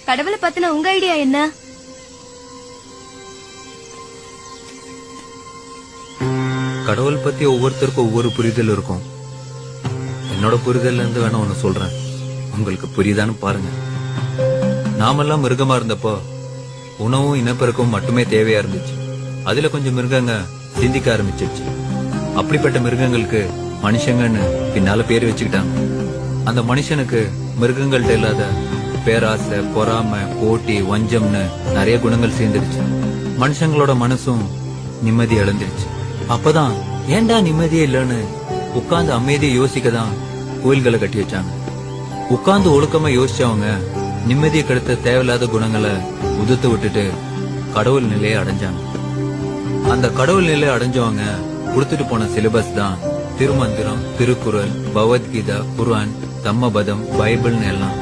கடவுளை பத்தின உங்க ஐடியா என்ன? கடவுள் பத்தி ஒவ்வொருத்தருக்கும் ஒவ்வொரு புரிதல் இருக்கும். என்னோட புரிதல்ல இருந்து வேணா ஒண்ணு சொல்றேன், உங்களுக்கு புரியுதான்னு பாருங்க. நாமெல்லாம் மிருகமா இருந்தப்போ உணவும் இனப்பெருக்கவும் மட்டுமே தேவையா இருந்துச்சு. அதுல கொஞ்சம் மிருகங்க சிந்திக்க ஆரம்பிச்சிருச்சு. அப்படிப்பட்ட மிருகங்களுக்கு மனுஷங்கன்னு பின்னால பேர் வச்சுக்கிட்டாங்க. அந்த மனுஷனுக்கு மிருகங்கள்ட்ட இல்லாத பேராசை, பொறாமை, போட்டி, வஞ்சம்னு நிறைய குணங்கள் சேர்ந்துருச்சு. மனுஷங்களோட மனசும் நிம்மதி இழந்துருச்சு. அப்பதான் ஏண்டா நிம்மதியே இல்லன்னு உட்கார்ந்து அமைதியை யோசிக்கதான் கோயில்களை கட்டி வச்சாங்க. உட்கார்ந்து ஒழுக்கமா யோசிச்சவங்க நிம்மதியை கெடுத்த தேவையில்லாத குணங்களை உதுத்து விட்டுட்டு கடவுள் நிலையை அடைஞ்சாங்க. அந்த கடவுள் நிலையை அடைஞ்சவங்க கொடுத்துட்டு போன சிலபஸ் தான் திருமந்திரம், திருக்குறள், பகவத்கீதா, குர்ஆன், தம்மபதம், பைபிள்னு எல்லாம்.